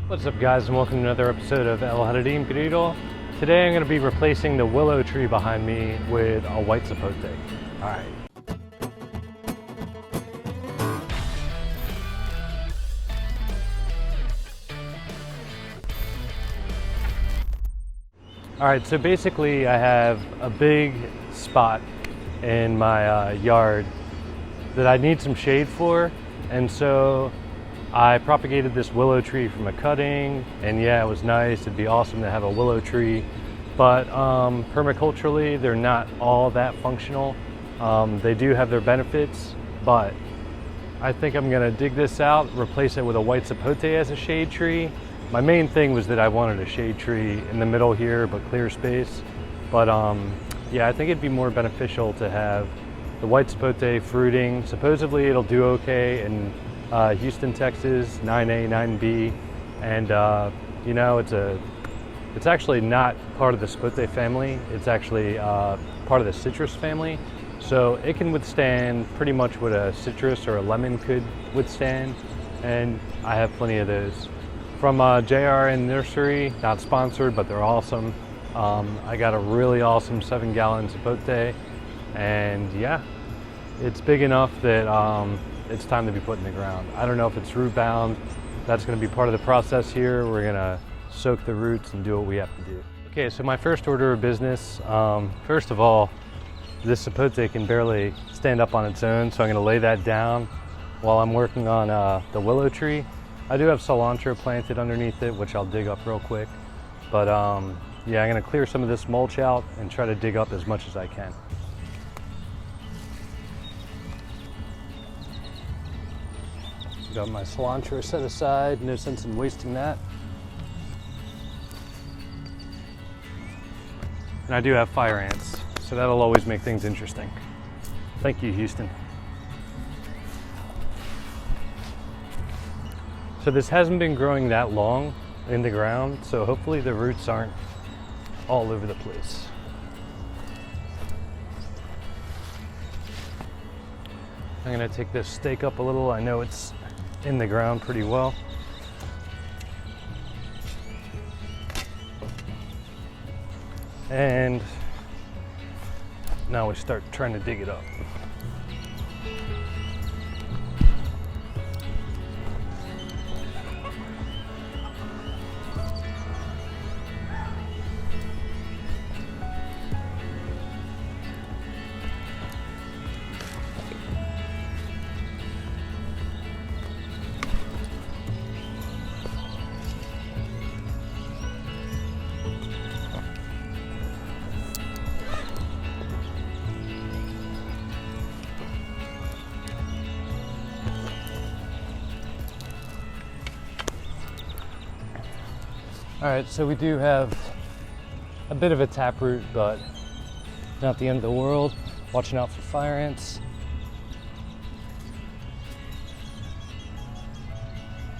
What's up guys, and welcome to another episode of El Jardín Querido. Today I'm going to be replacing the willow tree behind me with a white sapote. Alright. Alright, so basically I have a big spot in my yard that I need some shade for, and so I propagated this willow tree from a cutting, and yeah, it was nice. It'd be awesome to have a willow tree, but permaculturally, they're not all that functional. They do have their benefits, but I think I'm gonna dig this out, replace it with a white sapote as a shade tree. My main thing was that I wanted a shade tree in the middle here, but clear space. But yeah, I think it'd be more beneficial to have the white sapote fruiting. Supposedly it'll do okay in Houston, Texas, 9A, 9B, and you know, it's actually not part of the sapote family. It's actually part of the citrus family, so it can withstand pretty much what a citrus or a lemon could withstand, and I have plenty of those from JRN Nursery. Not sponsored, but they're awesome. I got a really awesome 7-gallon sapote, and yeah, it's big enough that it's time to be put in the ground. I don't know if it's root bound. That's going to be part of the process here. We're going to soak the roots and do what we have to do. Okay, so my first order of business, first of all, this sapote can barely stand up on its own, so I'm going to lay that down while I'm working on the willow tree. I do have cilantro planted underneath it, which I'll dig up real quick. But yeah, I'm going to clear some of this mulch out and try to dig up as much as I can. Got my cilantro set aside, no sense in wasting that. And I do have fire ants, so that'll always make things interesting. Thank you, Houston. So this hasn't been growing that long in the ground, so hopefully the roots aren't all over the place. I'm gonna take this stake up a little. I know it's in the ground pretty well. And now we start trying to dig it up. All right, so we do have a bit of a taproot, but not the end of the world. Watching out for fire ants.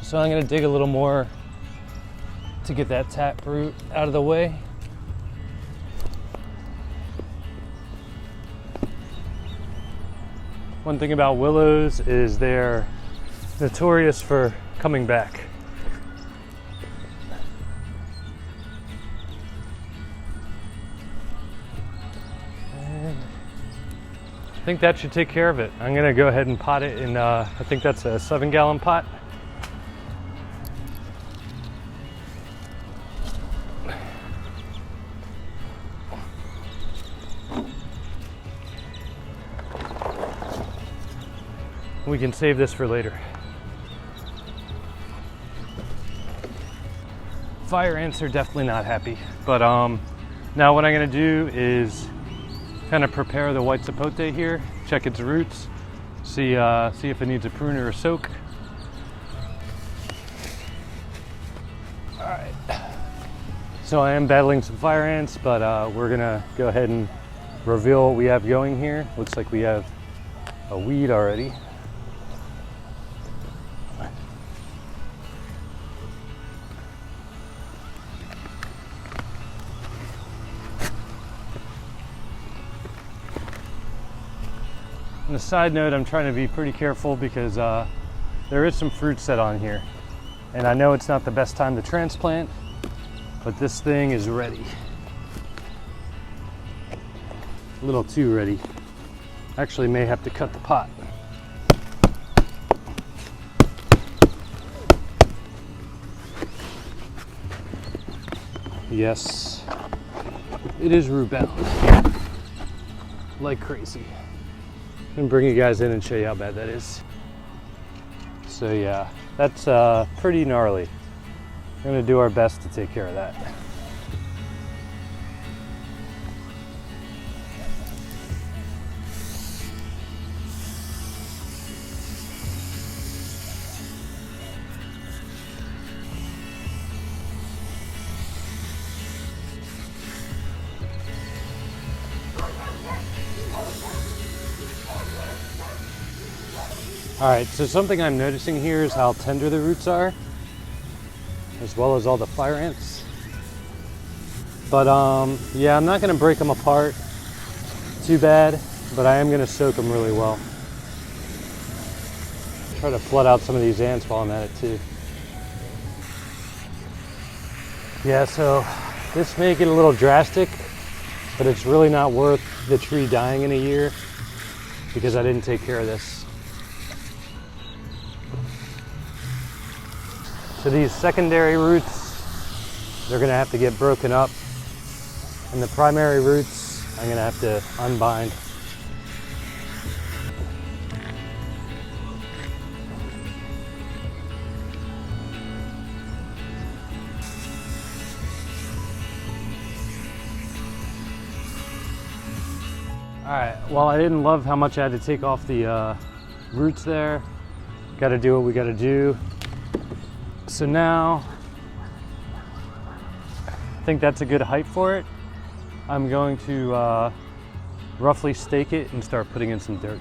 So I'm gonna dig a little more to get that taproot out of the way. One thing about willows is they're notorious for coming back. I think that should take care of it. I'm gonna go ahead and pot it in, I think that's a 7-gallon pot. We can save this for later. Fire ants are definitely not happy, but now what I'm gonna do is kind of prepare the white sapote here, check its roots, see if it needs a prune or a soak. All right. So I am battling some fire ants, but we're gonna go ahead and reveal what we have going here. Looks like we have a weed already. On a side note, I'm trying to be pretty careful because there is some fruit set on here. And I know it's not the best time to transplant, but this thing is ready. A little too ready. Actually may have to cut the pot. Yes, it is root bound like crazy. I'm gonna bring you guys in and show you how bad that is. So yeah, that's pretty gnarly. We're gonna do our best to take care of that. All right, so something I'm noticing here is how tender the roots are, as well as all the fire ants. But yeah, I'm not gonna break them apart too bad, but I am gonna soak them really well. Try to flood out some of these ants while I'm at it too. Yeah, so this may get a little drastic, but it's really not worth the tree dying in a year because I didn't take care of this. So these secondary roots, they're gonna have to get broken up. And the primary roots, I'm gonna have to unbind. All right, well, I didn't love how much I had to take off the roots there. Gotta do what we gotta do. So now, I think that's a good height for it. I'm going to roughly stake it and start putting in some dirt.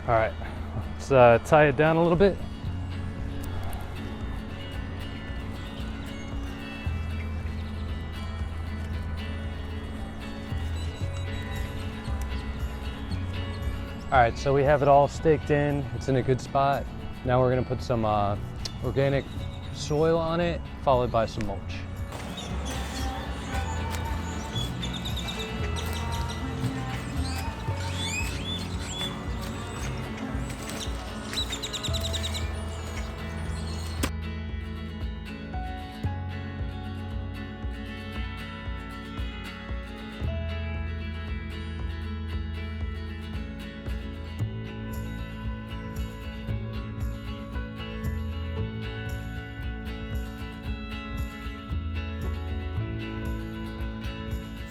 All right, let's tie it down a little bit. All right, so we have it all staked in. It's in a good spot. Now we're gonna put some organic soil on it, followed by some mulch.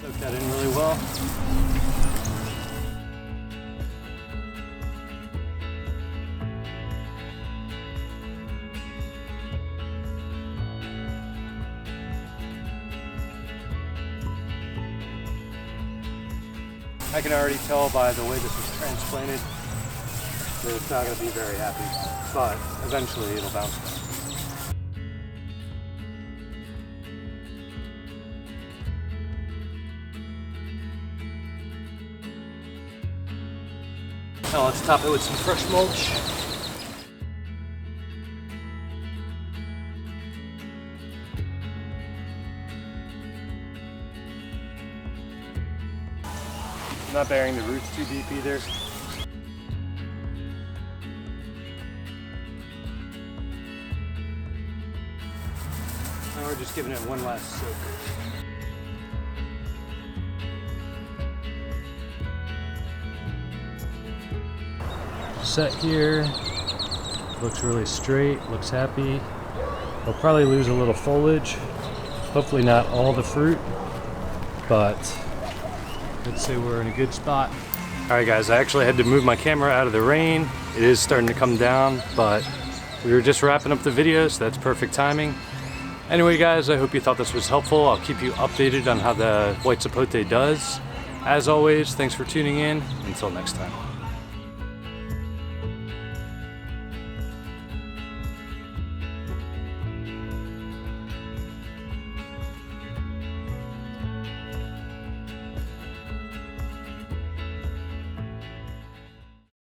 Soak that in really well. I can already tell by the way this was transplanted that it's not going to be very happy, but eventually it'll bounce back. Now let's top it with some fresh mulch. I'm not burying the roots too deep either. Now we're just giving it one last soak. Set here, looks really straight, looks happy. We'll probably lose a little foliage, hopefully not all the fruit, but let's say we're in a good spot. All right guys, I actually had to move my camera out of the rain. It is starting to come down, but we were just wrapping up the video, so that's perfect timing. Anyway guys, I hope you thought this was helpful. I'll keep you updated on how the white sapote does. As always, thanks for tuning in. Until next time.